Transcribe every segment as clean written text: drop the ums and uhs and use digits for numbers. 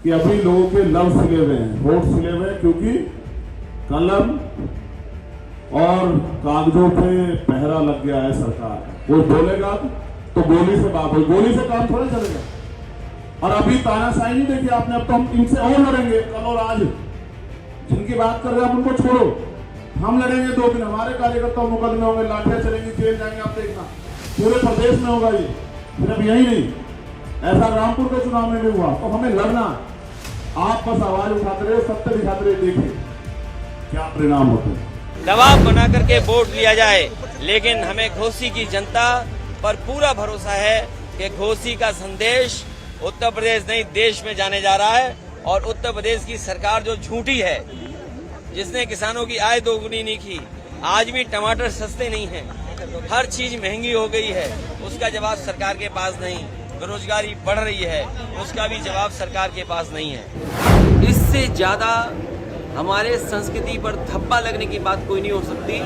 कि अभी लोगों के लव सिले हुए हैं, होठ सिले हुए हैं, क्योंकि कलम और कागजों पे पहरा लग गया है सरकार का। कोई बोलेगा तो गोली से बात हो, गोली से काम थोड़ा चलेगा। और अभी तानाशाही नहीं देखिए आपने, अब तो हम इनसे और लड़ेंगे कल और आज। जिनकी बात कर रहे हैं आप उनको छोड़ो, हम लड़ेंगे 2 दिन, हमारे कार्यकर्ता मुकदमे होंगे, लाठियां चलेंगी, जेल जाएंगे, आप देखना पूरे प्रदेश में होगा ये। सिर्फ यही नहीं, ऐसा रामपुर के चुनाव में भी हुआ। तो हमें लड़ना, आप बस आवाज उठाते रहे, सत्य दिखाते रहे, देखिए क्या परिणाम होते हैं। दबाव बना करके वोट लिया जाए, लेकिन हमें घोसी की जनता पर पूरा भरोसा है कि घोसी का संदेश उत्तर प्रदेश नहीं देश में जाने जा रहा है। और उत्तर प्रदेश की सरकार जो झूठी है, जिसने किसानों की आय दोगुनी नहीं की, आज भी टमाटर सस्ते नहीं हैं, हर चीज महंगी हो गई है, उसका जवाब सरकार के पास नहीं। बेरोजगारी बढ़ रही है, उसका भी जवाब सरकार के पास नहीं है। इससे ज्यादा हमारे संस्कृति पर धब्बा लगने की बात कोई नहीं हो सकती,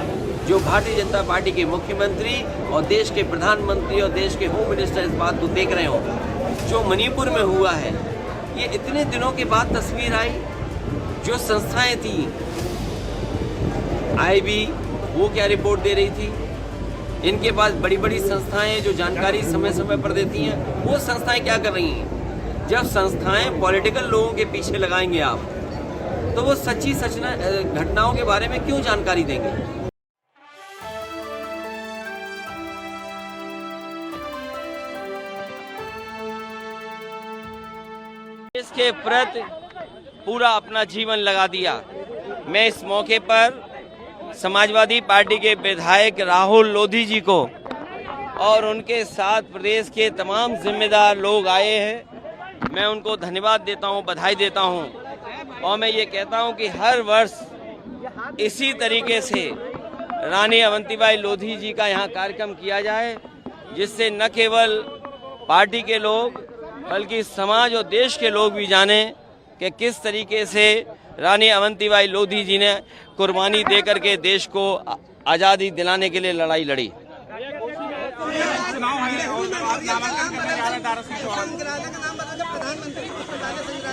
जो भारतीय जनता पार्टी के मुख्यमंत्री और देश के प्रधानमंत्री और देश के होम मिनिस्टर इस बात को देख रहे हो। जो मणिपुर में हुआ है, ये इतने दिनों के बाद तस्वीर आई। जो संस्थाएं थी, IB वो क्या रिपोर्ट दे रही थी, इनके पास बड़ी बड़ी संस्थाएं जो जानकारी समय समय पर देती हैं, वो संस्थाएं क्या कर रही हैं। जब संस्थाएं पॉलिटिकल लोगों के पीछे लगाएंगे आप, तो वो सच्ची घटनाओं के बारे में क्यों जानकारी देंगे। इसके प्रति पूरा अपना जीवन लगा दिया। मैं इस मौके पर समाजवादी पार्टी के विधायक राहुल लोधी जी को और उनके साथ प्रदेश के तमाम जिम्मेदार लोग आए हैं, मैं उनको धन्यवाद देता हूं, बधाई देता हूं। और मैं ये कहता हूं कि हर वर्ष इसी तरीके से रानी अवंतीबाई लोधी जी का यहाँ कार्यक्रम किया जाए, जिससे न केवल पार्टी के लोग बल्कि समाज और देश के लोग भी जाने कि किस तरीके से रानी अवंतीबाई लोधी जी ने कुर्बानी देकर के देश को आज़ादी दिलाने के लिए लड़ाई लड़ी।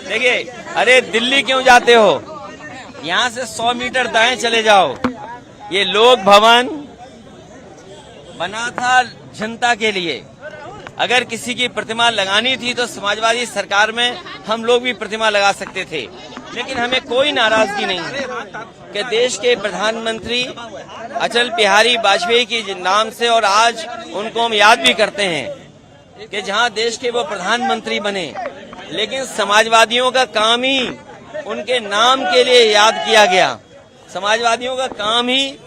देखिए, अरे दिल्ली क्यों जाते हो, यहाँ से 100 मीटर दाएं चले जाओ। ये लोक भवन बना था जनता के लिए। अगर किसी की प्रतिमा लगानी थी तो समाजवादी सरकार में हम लोग भी प्रतिमा लगा सकते थे, लेकिन हमें कोई नाराजगी नहीं है कि देश के प्रधानमंत्री अटल बिहारी वाजपेयी के नाम से, और आज उनको हम याद भी करते हैं कि जहां देश के वो प्रधानमंत्री बने, लेकिन समाजवादियों का काम ही उनके नाम के लिए याद किया गया। समाजवादियों का काम ही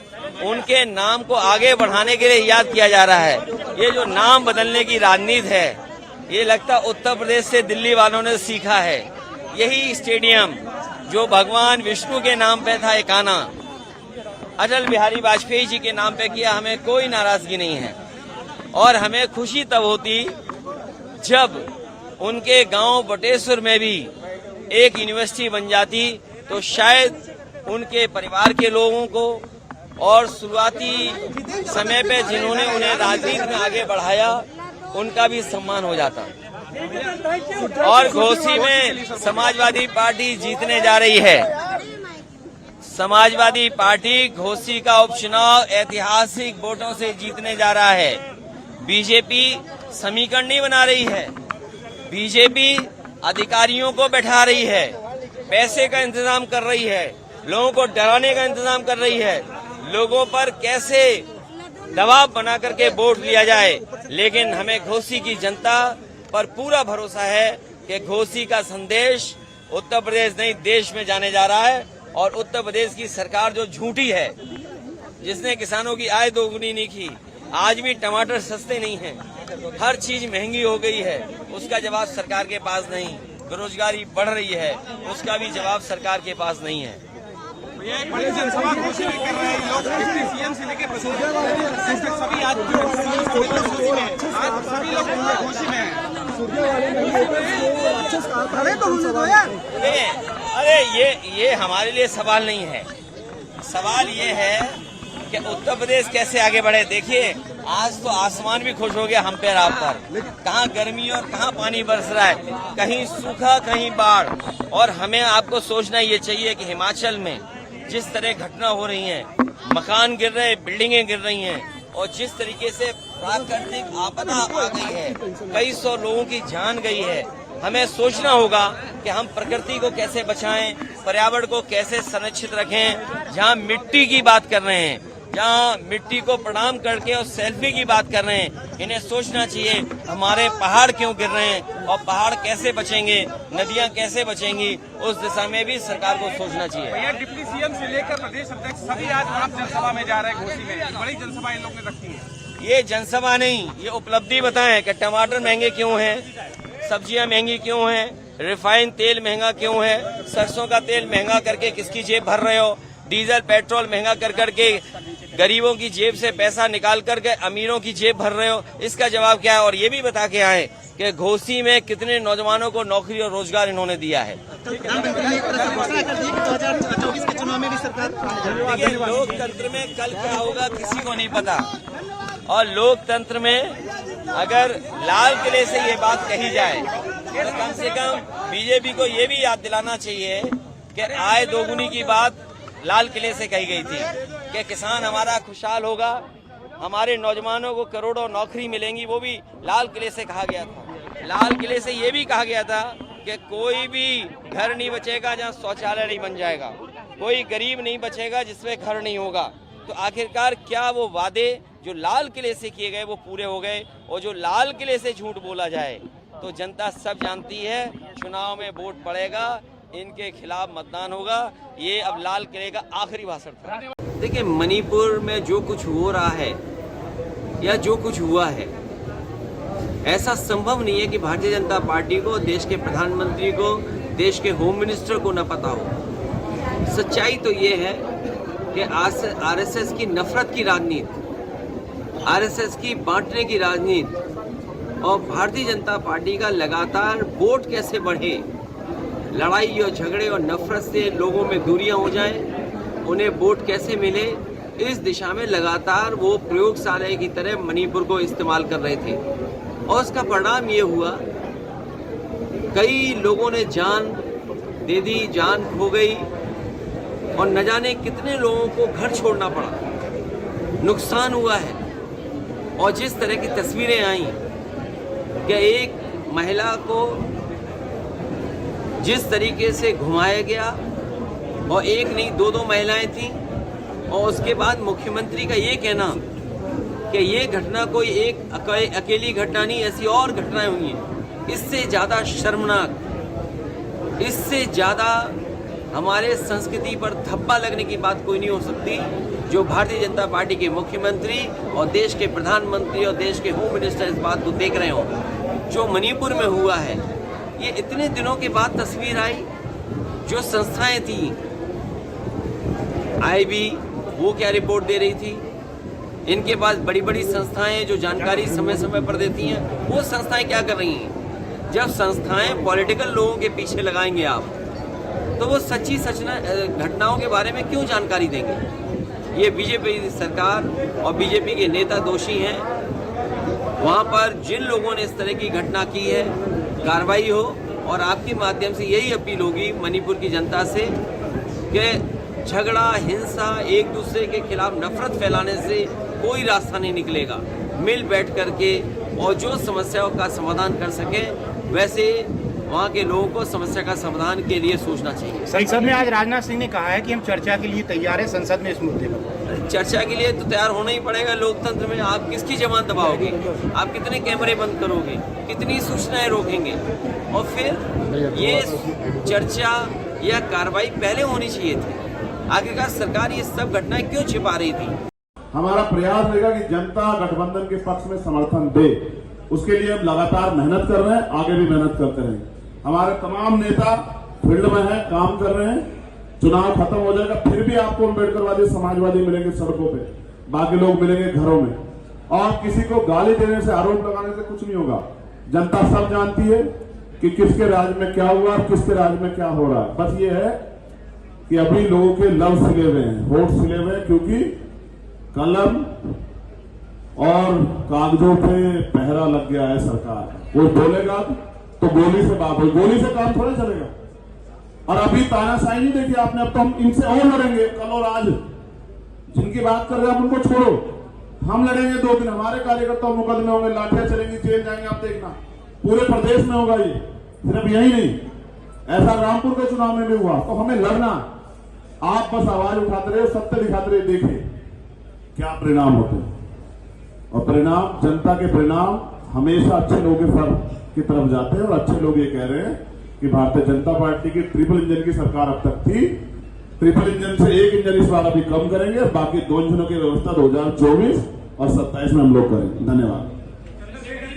उनके नाम को आगे बढ़ाने के लिए याद किया जा रहा है। ये जो नाम बदलने की राजनीति है, ये लगता उत्तर प्रदेश से दिल्ली वालों ने सीखा है। यही स्टेडियम जो भगवान विष्णु के नाम पे था एकाना, अटल बिहारी वाजपेयी जी के नाम पे किया, हमें कोई नाराजगी नहीं है। और हमें खुशी तब होती जब उनके गांव बटेश्वर में भी एक यूनिवर्सिटी बन जाती, तो शायद उनके परिवार के लोगों को और शुरुआती समय पे जिन्होंने उन्हें राजनीति में आगे बढ़ाया, उनका भी सम्मान हो जाता। और घोसी में समाजवादी पार्टी जीतने जा रही है। समाजवादी पार्टी घोसी का उपचुनाव ऐतिहासिक वोटों से जीतने जा रहा है। बीजेपी समीकरण नहीं बना रही है, बीजेपी अधिकारियों को बैठा रही है, पैसे का इंतजाम कर रही है, लोगों को डराने का इंतजाम कर रही है, लोगों पर कैसे दबाव बना करके वोट लिया जाए। लेकिन हमें घोसी की जनता पर पूरा भरोसा है कि घोसी का संदेश उत्तर प्रदेश नहीं देश में जाने जा रहा है। और उत्तर प्रदेश की सरकार जो झूठी है, जिसने किसानों की आय दोगुनी नहीं की, आज भी टमाटर सस्ते नहीं हैं, हर चीज महंगी हो गई है, उसका जवाब सरकार के पास नहीं। बेरोजगारी बढ़ रही है, उसका भी जवाब सरकार के पास नहीं है। बड़ी जनसभा घोषित कर रहे हैं लोग, सीएम से लेकर सभी आज सभी लोग घोषित में हैं। अरे ये हमारे लिए सवाल नहीं है। सवाल ये है कि उत्तर प्रदेश कैसे आगे बढ़े। देखिए आज तो आसमान भी खुश हो गया हम पे रात पर। कहाँ गर्मी और कहाँ पानी बरस रहा है, कहीं सूखा कहीं बाढ़। और हमें आपको सोचना ये चाहिए कि हिमाचल में जिस तरह घटना हो रही है, मकान गिर रहे, बिल्डिंगें गिर रही हैं, और जिस तरीके से प्राकृतिक आपदा आ गई है, कई सौ लोगों की जान गई है, हमें सोचना होगा कि हम प्रकृति को कैसे बचाएं, पर्यावरण को कैसे संरक्षित रखें। जहां मिट्टी की बात कर रहे हैं, जहां मिट्टी को प्रणाम करके और सेल्फी की बात कर रहे हैं, इन्हें सोचना चाहिए हमारे पहाड़ क्यों गिर रहे हैं और पहाड़ कैसे बचेंगे, नदियां कैसे बचेंगी, उस दिशा में भी सरकार को सोचना चाहिए। भैया डिप्टी सीएम से लेकर प्रदेश अध्यक्ष सभी आज आप जनसभा में जा रहे हैं। घोसी में बड़ी जनसभा इन लोग ने रखी है। ये जनसभा नहीं, ये उपलब्धि बताएं कि टमाटर महंगे क्यों हैं, सब्जियां महंगी क्यों हैं, रिफाइंड तेल महंगा क्यों है, सरसों का तेल महंगा करके किसकी जेब भर रहे हो, डीजल पेट्रोल महंगा कर करके गरीबों की जेब से पैसा निकाल करके अमीरों की जेब भर रहे हो, इसका जवाब क्या है। और ये भी बता के आए कि घोसी में कितने नौजवानों को नौकरी और रोजगार इन्होंने दिया है। देखिए लोकतंत्र में कल क्या होगा किसी को नहीं पता, और लोकतंत्र में अगर लाल किले से ये बात कही जाए तो कम से कम बीजेपी को ये भी याद दिलाना चाहिए कि आय दोगुनी की बात लाल किले से कही गई थी कि किसान हमारा खुशहाल होगा, हमारे नौजवानों को करोड़ों नौकरी मिलेंगी, वो भी लाल किले से कहा गया था। लाल किले से ये भी कहा गया था कि कोई भी घर नहीं बचेगा जहां शौचालय नहीं बन जाएगा, कोई गरीब नहीं बचेगा जिसमें घर नहीं होगा। तो आखिरकार क्या वो वादे जो लाल किले से किए गए वो पूरे हो गए? और जो लाल किले से झूठ बोला जाए तो जनता सब जानती है, चुनाव में वोट पड़ेगा, इनके खिलाफ मतदान होगा। ये अब लाल किले का आखिरी भाषण था। देखिए मणिपुर में जो कुछ हो रहा है या जो कुछ हुआ है, ऐसा संभव नहीं है कि भारतीय जनता पार्टी को, देश के प्रधानमंत्री को, देश के होम मिनिस्टर को न पता हो। सच्चाई तो ये है कि आरएसएस की नफरत की राजनीति, आरएसएस की बांटने की राजनीति और भारतीय जनता पार्टी का लगातार वोट कैसे बढ़े, लड़ाई और झगड़े और नफरत से लोगों में दूरियां हो जाएं, उन्हें वोट कैसे मिले, इस दिशा में लगातार वो प्रयोगशाला की तरह मणिपुर को इस्तेमाल कर रहे थे। और उसका परिणाम ये हुआ, कई लोगों ने जान दे दी, जान खो गई, और न जाने कितने लोगों को घर छोड़ना पड़ा, नुकसान हुआ है। और जिस तरह की तस्वीरें आई कि एक महिला को जिस तरीके से घुमाया गया, और एक नहीं दो महिलाएं थीं, और उसके बाद मुख्यमंत्री का ये कहना कि ये घटना कोई एक अकेली घटना नहीं, ऐसी और घटनाएं हुई हैं। इससे ज़्यादा शर्मनाक, इससे ज़्यादा हमारे संस्कृति पर धब्बा लगने की बात कोई नहीं हो सकती, जो भारतीय जनता पार्टी के मुख्यमंत्री और देश के प्रधानमंत्री और देश के होम मिनिस्टर इस बात को देख रहे हो। जो मणिपुर में हुआ है, ये इतने दिनों के बाद तस्वीर आई। जो संस्थाएं थी, आईबी वो क्या रिपोर्ट दे रही थी, इनके पास बड़ी बड़ी संस्थाएं जो जानकारी समय समय पर देती हैं, वो संस्थाएं क्या कर रही हैं? जब संस्थाएं पॉलिटिकल लोगों के पीछे लगाएंगे आप, तो वो सच्ची घटनाओं के बारे में क्यों जानकारी देंगे? ये बीजेपी सरकार और बीजेपी के नेता दोषी हैं। वहाँ पर जिन लोगों ने इस तरह की घटना की है, कार्रवाई हो। और आपके माध्यम से यही अपील होगी मणिपुर की जनता से कि झगड़ा, हिंसा, एक दूसरे के खिलाफ नफरत फैलाने से कोई रास्ता नहीं निकलेगा। मिल बैठ करके और जो समस्याओं का समाधान कर सके, वैसे वहाँ के लोगों को समस्या का समाधान के लिए सोचना चाहिए। संसद में आज राजनाथ सिंह ने कहा है कि हम चर्चा के लिए तैयार हैं संसद में इस मुद्दे पर। चर्चा के लिए तो तैयार होना ही पड़ेगा। लोकतंत्र में आप किसकी जबान दबाओगे? आप कितने कैमरे बंद करोगे? कितनी सूचनाएं रोकेंगे? और फिर ये चर्चा या कार्रवाई पहले होनी चाहिए थी। आखिरकार सरकार ये सब घटनाएं क्यों छिपा रही थी? हमारा प्रयास रहेगा कि जनता गठबंधन के पक्ष में समर्थन दे। उसके लिए हम लगातार मेहनत कर रहे हैं, आगे भी मेहनत करते रहेंगे। हमारे तमाम नेता फील्ड में हैं, काम कर रहे हैं। चुनाव खत्म हो जाएगा, फिर भी आपको अम्बेडकरवादी, समाजवादी मिलेंगे सड़कों पे, बाकी लोग मिलेंगे घरों में। और किसी को गाली देने से, आरोप लगाने से कुछ नहीं होगा। जनता सब जानती है कि किसके राज्य में क्या हुआ और किसके राज्य में क्या हो रहा है। बस ये है कि अभी लोगों के लव सिले हुए हैं, वोट सिले हुए हैं, क्योंकि कलम और कागजों पे पहरा लग गया है सरकार का। कोई बोलेगा तो गोली से बात हो, गोली से काम थोड़ा चलेगा। और अभी तानाशाही नहीं देखिए आपने, अब तो हम इनसे और लड़ेंगे कल और आज। जिनकी बात कर रहे हैं आप उनको छोड़ो, हम लड़ेंगे 2 दिन। हमारे कार्यकर्ता मुकदमे होंगे, लाठियां चलेंगी, जेल जाएंगे, आप देखना। पूरे प्रदेश में होगा ये, सिर्फ यही नहीं। ऐसा रामपुर के चुनाव में भी हुआ। तो हमें लड़ना, आप बस आवाज उठाते रहे, सत्य दिखाते रहे, देखिए क्या परिणाम होते हैं। और परिणाम, जनता के परिणाम हमेशा अच्छे लोगों के फर्क की तरफ जाते हैं। और अच्छे लोग ये कह रहे हैं कि भारतीय जनता पार्टी की ट्रिपल इंजन की सरकार अब तक थी, ट्रिपल इंजन से 1 इंजन इस बार अभी कम करेंगे, बाकी 2 इंजनों की व्यवस्था 2024 और 27 में हम लोग करेंगे। धन्यवाद।